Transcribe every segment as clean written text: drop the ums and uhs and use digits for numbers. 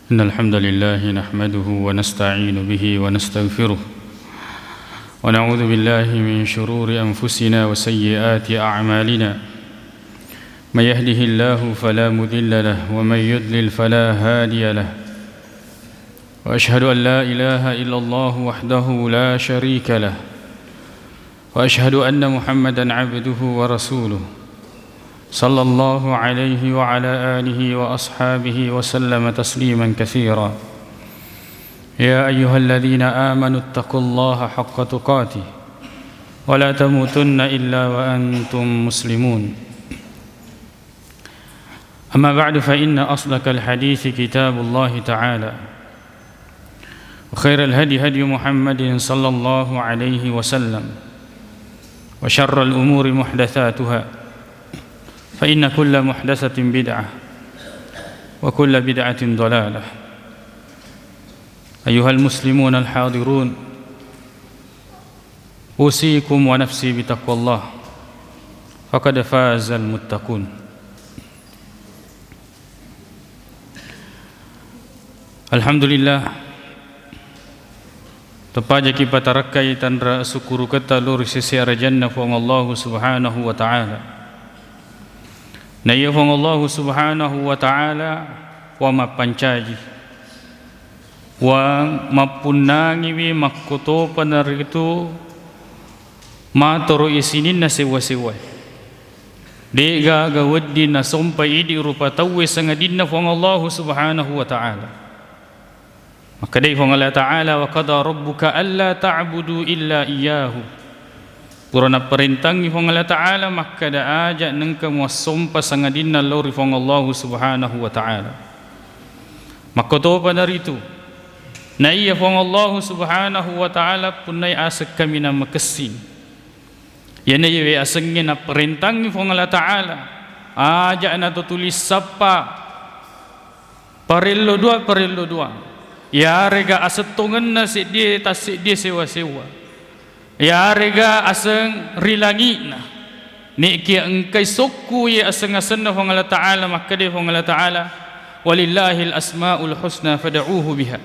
إن الحمد لله نحمده ونستعين به ونستغفره ونعوذ بالله من شرور أنفسنا وسيئات أعمالنا من يهده الله فلا مضل له ومن يضلل فلا هادي له وأشهد أن لا إله إلا الله وحده لا شريك له وأشهد أن محمدا عبده ورسوله صلى الله عليه وعلى آله وأصحابه وسلم تسليما كثيرا يا أيها الذين آمنوا اتقوا الله حق تقاته ولا تموتن إلا وأنتم مسلمون أما بعد فإن أصدق الحديث كتاب الله تعالى وخير الهدي هدي محمد صلى الله عليه وسلم وشر الأمور محدثاتها فإن كل محدثة بدعة وكل بدعة ضلالة أيها المسلمون الحاضرون أوصيكم ونفسي بتقوى الله فقد فاز المتقون. Alhamdulillah, tepaja kita tarakai tanra syukuru kata lur sisi arjanna fa Allah subhanahu wa ta'ala. Na iya fa Allah subhanahu wa ta'ala wa mapancaji wa mapunangi wi makkuto panaritu matoro isinin na sewa-sewa de gaga waddi na sompai idi rupa tawwe sangadinna fa Allah subhanahu wa ta'ala. Maka dai fa Allah ta'ala wa qada rabbuka alla ta'budu illa iyyahu. Purana perintangi fa Allah ta'ala maka da aja nengka muassompa sangadinna lori fa Allah subhanahu wa ta'ala. Maka to panaritu na iya fa Allah subhanahu wa ta'ala punai asak kami na makesin. Yan iya asengnya na perintangi fa Allah ta'ala aja na tulis sapa parillo dua ya rega asetongan na si dia tasik dia sewa-sewa ya rega aseng rilangi na ni kia engkai sokku ya aseng-aseng na fa Allah ta'ala maka dia fa Allah ta'ala walillahil asmaul husna fad'uuhu biha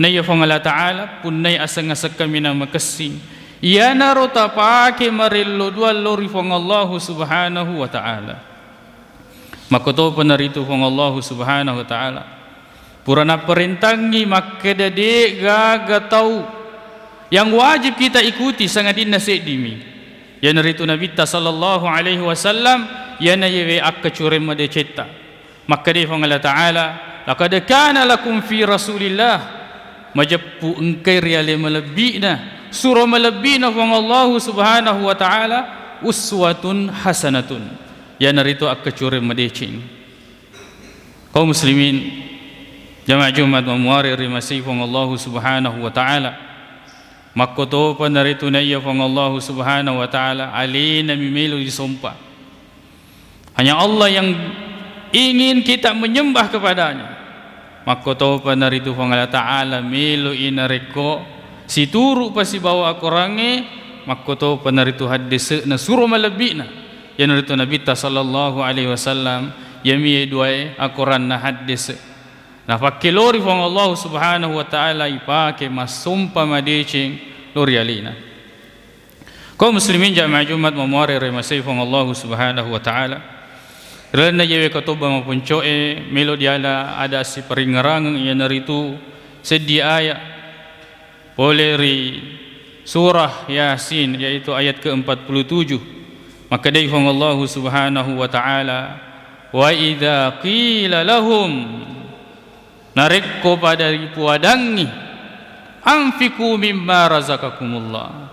na ya fa Allah ta'ala punai aseng-aseng kami na makasing ya narota pake marillo dua lori fa Allah subhanahu wa ta'ala. Maka to panaritu fa Allah subhanahu wa ta'ala purana perintangi maka dade gaga tahu yang wajib kita ikuti sangadin nasidimi ya naritu Nabi sallallahu alaihi wasallam ya na yewe akka curem made cetta maka di fa Allah ta'ala laqad kana lakum fi rasulillah majappu engkai riale malebina surah malebina fa Allah subhanahu wa ta'ala uswatun hasanatun ya naritu akka curem made cing. Kaum muslimin jamaah Jumat memuari rimasi fa Allah subhanahu wa ta'ala maka to panaritu na iya fa Allah subhanahu wa ta'ala alina mimelu disumpah hanya Allah yang ingin kita menyembah kepadanya. Maka to panaritu fa Allah ta'ala melu inareko situru pasi bawa korange maka to panaritu hadis na suruh malebina ya naritu Nabi sallallahu alaihi wasallam yami duai akoran na hadis na fakilori fa Allah subhanahu wa ta'ala ipake masumpa madecing lori alina. Kaum muslimin jamaah Jumat memuari remasai fa Allah subhanahu wa ta'ala rena yewe katoba mapuncoe melo diala ada si peringarang ya naritu sedi ayat poleri surah Yasin yaitu ayat ke-47 maka dai fa Allah subhanahu wa ta'ala wa idza qila lahum narekko pada puadangi anfiku mimma razaqakumullah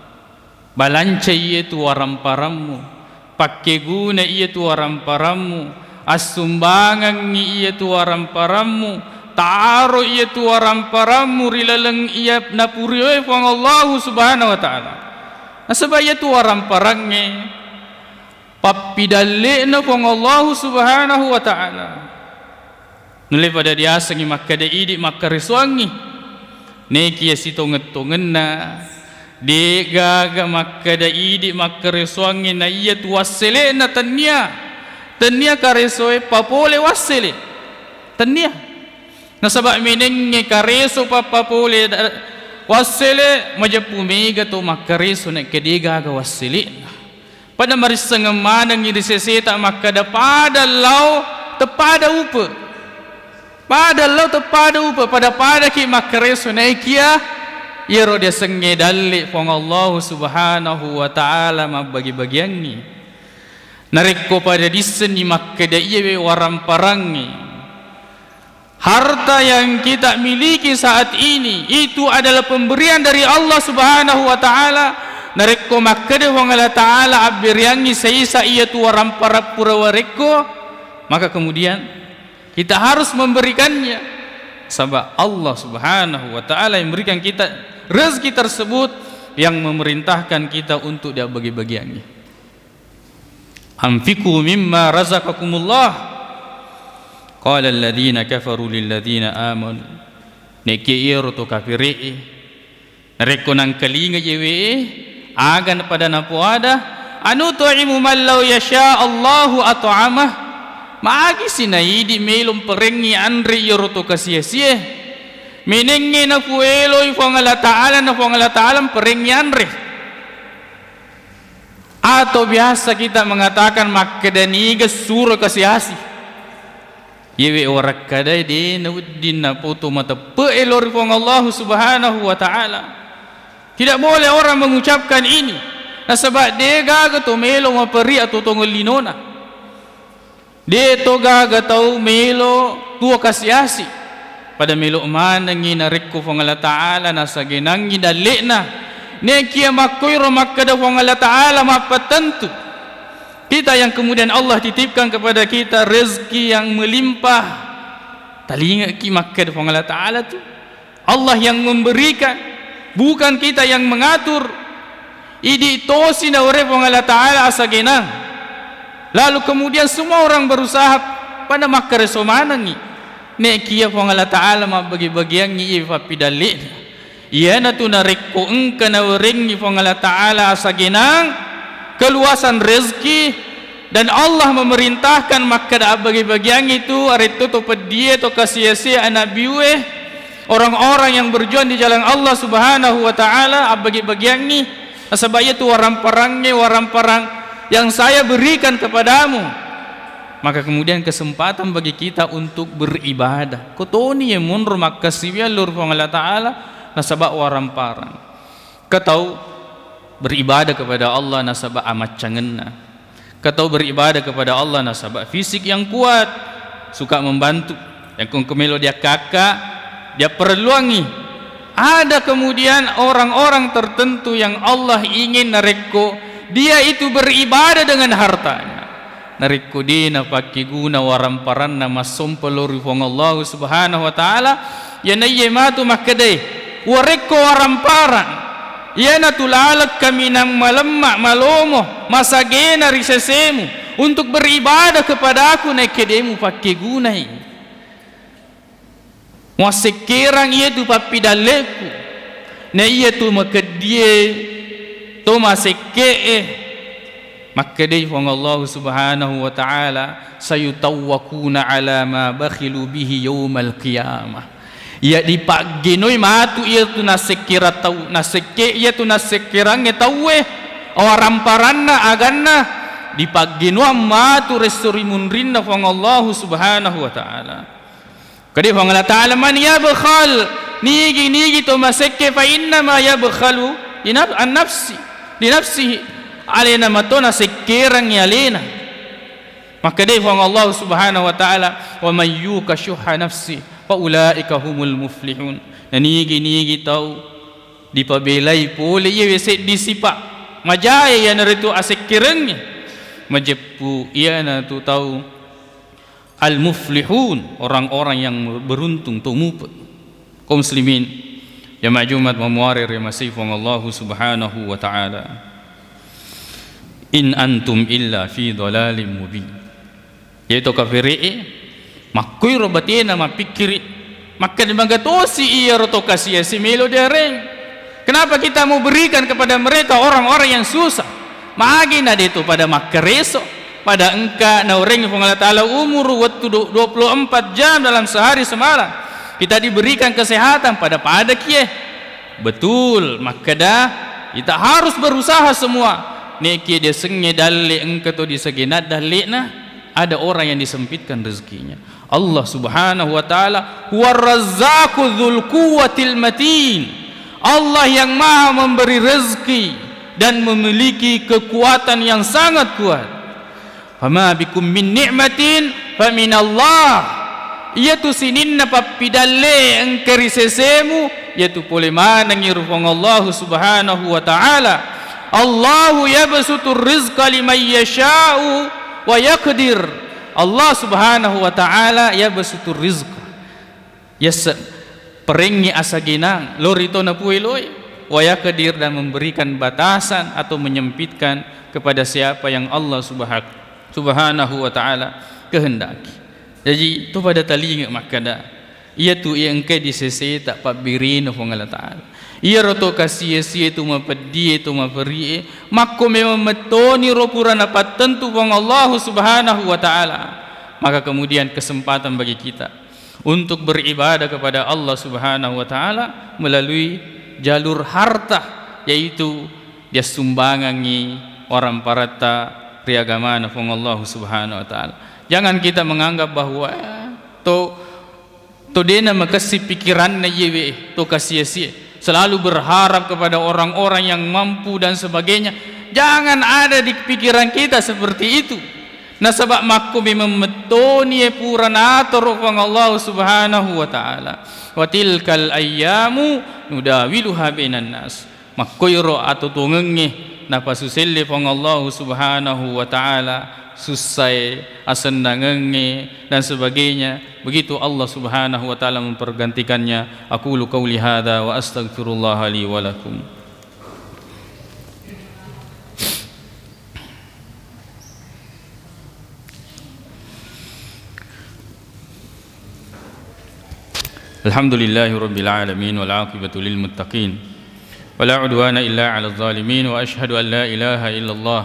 balanca iyetu waramparammu pakke guna iyetu waramparammu assumbangan iyetu waramparammu taro iyetu waramparammu rilaleng iya napuriwe fa Allah subhanahu wa ta'ala nasabaya tu waramparangge pappidalle na fa Allah subhanahu wa ta'ala nule pada dia asangi maka da idi maka riswangi neki asitonget-tongen na de gaga maka da idi maka riswangi na iya tu wasele na tania karesoe papole wasele tania Nasabak minenge kareso papapule wasile majapu mega to makareso na kediga ga wasili. Pada marisang manang iri seseta makada pada lau tepada upa. Pada lau tepada upa pada ki makareso na ikia iro dia senge dalli fong Allah subhanahu wa ta'ala mabagi-bagiangi. Narikko pada diseni makada iye waram parangi. Harta yang kita miliki saat ini itu adalah pemberian dari Allah Subhanahu wa taala. Narikko makkade wong Allah taala abiriangi seisa iya tu waram para purawareko, maka kemudian kita harus memberikannya. Sebab Allah Subhanahu wa taala yang memberikan kita rezeki tersebut, yang memerintahkan kita untuk dia bagi-bagiannya. Anfiqu mimma razaqakumullah. Qala alladhina kafaru lilladhina amanu. Neki iro to kafiri. Nareko nang kalinga jewe agan pada napuada anu tu'imu man law yasha Allahu at'amah. Maagi sinaidi melum perengi andri iro to kasia-sia. Menenge na puelo ifong Allah Ta'ala perengi andri. Atau biasa kita mengatakan makadaniga surah kasihasi. Yewe warak kadai di nawuddin na putu mata peelor fong Allah Subhanahu wa taala. Tidak boleh orang mengucapkan ini. Nasabak dia gaga to melo maperi atau tongol linona. Dia to gaga tau melo tua kasiasi. Pada melo mana ngina rekko fong Allah taala nasagenangi dalekna. Ne kia makoiro makkada fong Allah taala mapatentu. Kita yang kemudian Allah titipkan kepada kita rezeki yang melimpah. Talinga ki makkad fong Allah taala tu. Allah yang memberikan, bukan kita yang mengatur. Idi tosi na ore fong Allah taala asagenang. Lalu kemudian semua orang berusaha pada makkar somanangi. Ne kia fong Allah taala mabagi-bagian ni ifa pidalik. Iya na tu narikko engka na orengi fong Allah taala asagenang. Keluasan rezeki, dan Allah memerintahkan maka dah bagi-bagian itu aritu to pedie to kasia-sia anabiwe orang-orang yang berjuang di jalan Allah Subhanahu wa taala bagi-bagian ni sebab itu waram parang yang saya berikan kepadamu. Maka kemudian kesempatan bagi kita untuk beribadah. Kotoni yang mundur makasih lur Allah taala nasabak waram parang. Katau beribadah kepada Allah nasabak amat cangenna. Katau beribadah kepada Allah nasabak fisik yang kuat, suka membantu. Yang kong kemelo dia kakak, dia perluangi. Ada kemudian orang-orang tertentu yang Allah ingin nareko dia itu beribadah dengan hartanya. Nareko dina pakai guna waram paranna masom pelori fong Allah Subhanahu wa taala. Ya nayyematu makadai wareko waram paran. Yana tulalak kami nang malemak malomo masagena risesemu untuk beribadah kepada aku na kedemu pakai gunai. Wasekirang ia tu papidaleku na ia tu makadie to maseke makadai fong Allah Subhanahu wa taala sayutawakuna ala ma bakhilu bihi yaumal qiyamah. Ia dipaginoi matu ia tu nasekira tau naseke ia tu nasekirang tawe orang paranna aganna dipagino matu resuri munrinna fong Allah Subhanahu wa taala. Kadi fong Allah taala man yabkhal nigi to maseke fa inna ma yabkhalu an nafsi li nafsihi alena matona sekirang yalena. Maka dia fong Allah Subhanahu wa taala wa may yuka syuha nafsi faulaika humul muflihun. Nigi tau dipabelai pole ia wese disipak majaya yang itu asekirengnya majepu ia na tu tahu al muflihun orang-orang yang beruntung tumup kaum muslimin ya majumat memuarir ya masih Allah Subhanahu wa taala. In antum illa fi dhalalim mubin. Yaitu kafiri makui robatina mapikiri maka dimagatosi iya roto kasia si melo dereng. Kenapa kita mau berikan kepada mereka orang-orang yang susah? Maagi na dito pada makareso pada engka na orang yang Allah taala umur waktu 24 jam dalam sehari semalam. kita diberikan kesehatan pada kia. Betul, maka dah kita harus berusaha semua. Neki dia senge dalik engkau tu disegenat dalik nah, ada orang yang disempitkan rezekinya. Allah Subhanahu wa taala huwar razzaqu dzul quwwatil matin. Allah yang maha memberi rezeki dan memiliki kekuatan yang sangat kuat. Fama bikum min ni'matin famin Allah. Iaitu sininna papidalle engkeri sesemu, iaitu boleh mana ngirufang Allah Subhanahu wa taala. Allahu yabsutur rizqa liman yasha'u wa yaqdir. Allah Subhanahu wa taala yabsutur rizqa. Yes, perengi asaginang lorito na puiloy wa yaqdir, dan memberikan batasan atau menyempitkan kepada siapa yang Allah Subhanahu wa taala kehendaki. Jadi tu pada tali ingat makada ia tu yang engkai disese tak pabirin of Allah taala. Ia roto kasih tu mapedi tu maperi mako memang metoni ropura dapat tentu wong Allah Subhanahu wa taala. Maka kemudian kesempatan bagi kita untuk beribadah kepada Allah Subhanahu wa taala melalui jalur harta, yaitu dia sumbangangi orang parata priagamana wong Allah Subhanahu wa taala. Jangan kita menganggap bahwa to dena makasih pikiran na yewe to kasih selalu berharap kepada orang-orang yang mampu dan sebagainya. Jangan ada di pikiran kita seperti itu. Nah sebab makku memetoni puranator wang Allah Subhanahu wa taala. Wa tilkal ayyamu nudawiluha bainan nas. Makkoiro atau tungenge na pasuselli wang Allah Subhanahu wa taala susai asendangenge dan sebagainya. Begitu Allah Subhanahu wa taala mempergantikannya. Aqulu qauli hadza wa astaghfirullah li wa lakum. Alhamdulillahi rabbil alamin wal aqibatu lil muttaqin wala udwana illa 'alal zalimin wa asyhadu an la ilaha illallah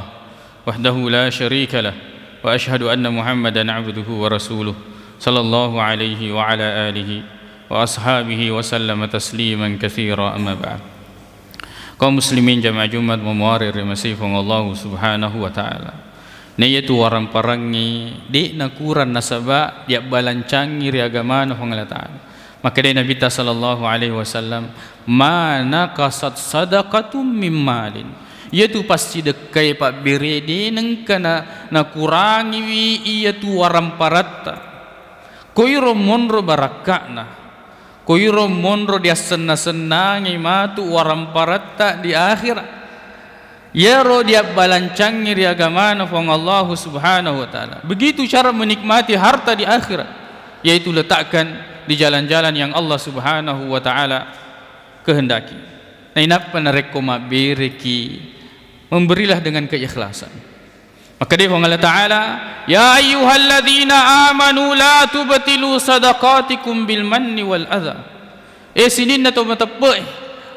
wahdahu la syarika lah wa asyhadu anna Muhammadan 'abduhu wa rasuluh sallallahu alaihi wa ala alihi wa ashabihi wa sallama tasliman katsira, amma ba'd. Kaum muslimin jamaah Jumat memuarir masifung Allah Subhanahu wa taala. Nayatu warang parangi di nakuran nasaba dia balancangi ri agama Allah taala. Maka dari Nabi sallallahu alaihi wasallam, mana kasat sadaqatum mim malin, iaitu pasti dekai pak berede nengkana na kurangi wi iaitu waram paratta koiro monro barakana koiro monro dia senang-senangi matu waram paratta di akhirat ya ro dia balancangi ri agama Allah Subhanahu wa taala. Begitu cara menikmati harta di akhirat, yaitu letakkan di jalan-jalan yang Allah Subhanahu wa taala kehendaki. Nah, inapa narekoma bereki, memberilah dengan keikhlasan. Maka dia Allah taala, ya ayyuhalladzina amanu la tubtilu sadaqatikum bil manni wal adha. Sinin na to matapoy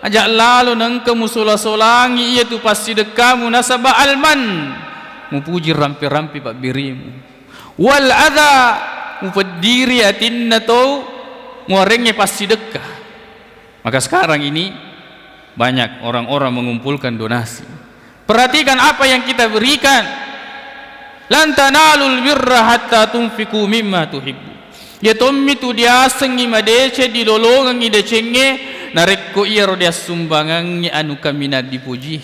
ajak lalu nang kamu solangi iaitu pasti dekamu nasaba alman mupuji rampi-rampi pak birimu wal adha mupediri atinna to ngorengnya pasti dekah. Maka sekarang ini banyak orang-orang mengumpulkan donasi. Perhatikan apa yang kita berikan. Lan tanalul birra hatta tunfiqu mimma tuhibbu. Ya tommitu dia sengi madece di lolongan ide cenge narekko iro dia sumbangan anu kamina dipuji.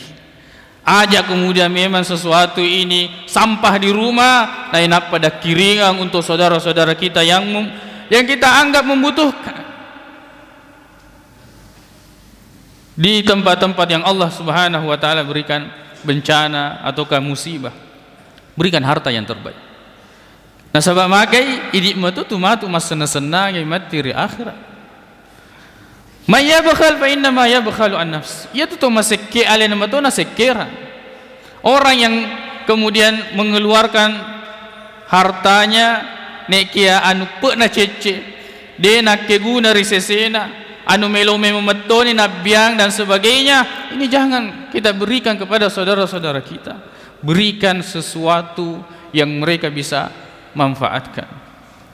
Aja kemudian memang sesuatu ini sampah di rumah, lain apa pada kiringan untuk saudara-saudara kita yang kita anggap membutuhkan di tempat-tempat yang Allah Subhanahu wa taala berikan bencana ataukah musibah, berikan harta yang terbaik. Nah sebab makai idik matu tu matu mas senang-senang mati ri akhirat. May yabkhal fa inna ma yabkhalu an nafs. Ya tu maseke ale nama tu nasekera. Orang yang kemudian mengeluarkan hartanya nekia anu pekna cece de nak keguna risesena anu melome memetoni nabiang dan sebagainya, ini jangan kita berikan kepada saudara-saudara kita. Berikan sesuatu yang mereka bisa manfaatkan.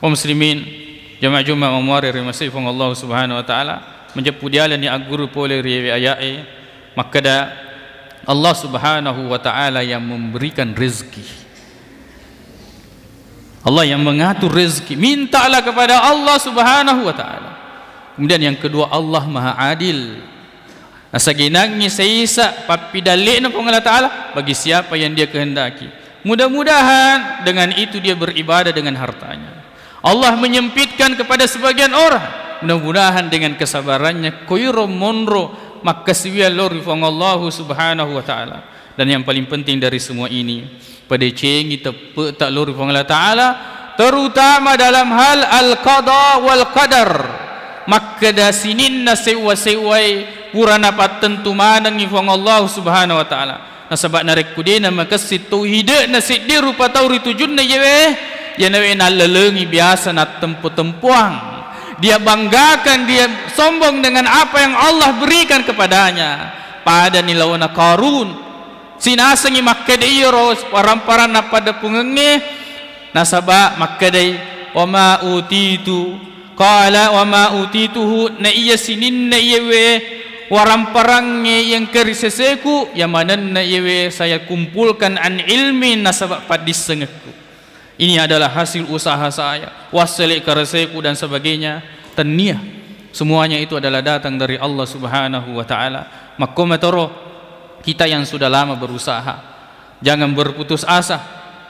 Kaum muslimin jama' mamwari rimasi fong Allah Subhanahu wa taala menjepu diala ni aguru pole riwe ayae maka da Allah Subhanahu wa taala yang memberikan rezeki, Allah yang mengatur rezeki. Mintalah kepada Allah Subhanahu wa taala. Kemudian yang kedua, Allah Maha Adil. Asaginangnya seisa papi dalekna fong Allah taala bagi siapa yang dia kehendaki. Mudah-mudahan dengan itu dia beribadah dengan hartanya. Allah menyempitkan kepada sebagian orang, mudah-mudahan dengan kesabarannya koiro monro maka siwia lori fong Allah Subhanahu wa taala. Dan yang paling penting dari semua ini, pada cengi tepe tak lori fong Allah taala, terutama dalam hal al-qada wal qadar, maka da sininna sewa-sewai purana patentu manang ni fong Allah Subhanahu wa taala. Nasabak narek kudena maka situhide nasid di rupa tauri tujunna yewe ya nawe na lelengi biasa na tempuang, dia banggakan, dia sombong dengan apa yang Allah berikan kepadanya. Pada nilawana Qarun sinasangi makkadai ros paramparana pada pungenge nasaba makkadai wa ma utitu qala wa ma utituhu na iya sinin na yewe waramparangnya yang keriseseku yang mana na yewe saya kumpulkan an ilmi nasaba padis sengeku. Ini adalah hasil usaha saya, wasalik karaseku dan sebagainya. Tania, semuanya itu adalah datang dari Allah Subhanahu wa taala. Maka metoro kita yang sudah lama berusaha, jangan berputus asa.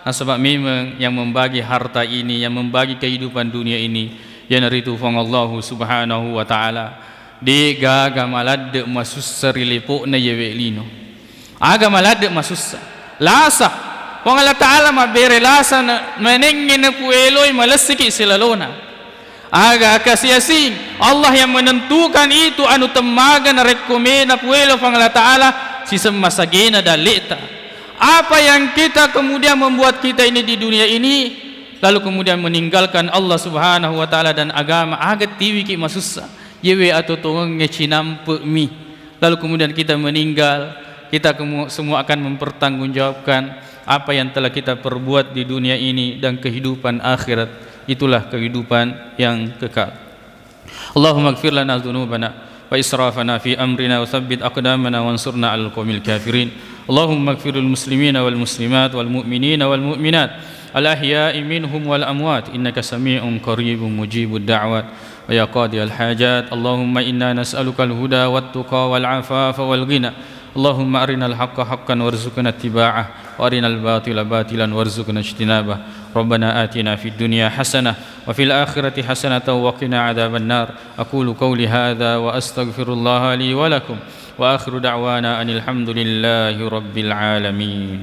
Nah, sebab memang yang membagi harta ini, yang membagi kehidupan dunia ini, yang naritu fong Allah Subhanahu wa taala. Di gaga malade masussa rilipo na yewe lino. Aga malade masussa. Lasa Wang Allah Ta'ala mabere lasa menengin na pueloy malasiki silalona. Aga kasiyasin Allah yang menentukan itu anu temaga na rekomenda na puelo fang Allah Ta'ala sisem masagena dalita. Apa yang kita kemudian membuat kita ini di dunia ini lalu kemudian meninggalkan Allah Subhanahu wa taala dan agama aga tiwi ki masussa yewe atau tongeng ngecinampe mi. Lalu kemudian kita meninggal, kita semua akan mempertanggungjawabkan apa yang telah kita perbuat di dunia ini dan kehidupan akhirat. Itulah kehidupan yang kekal. Allahumma ighfir lana dhunubana wa israfana fi amrina wa thabbit aqdamana wansurna 'alal qawmil kafirin. Allahumma ighfiril muslimina wal muslimat wal mu'minina wal mu'minat al ahya'i minhum wal amwat innaka sami'un qaribun mujibud da'wat wa ya qadiyal hajat. Allahumma inna nas'aluka al huda wat tuqa wal afafa wal ghina. اللهم أرنا الحق حقا وارزقنا اتباعه وأرنا الباطل باطلا وارزقنا اجتنابه ربنا آتنا في الدنيا حسنة وفي الآخرة حسنة وقنا عذاب النار أقول قولي هذا وأستغفر الله لي ولكم وآخر دعوانا أن الحمد لله رب العالمين.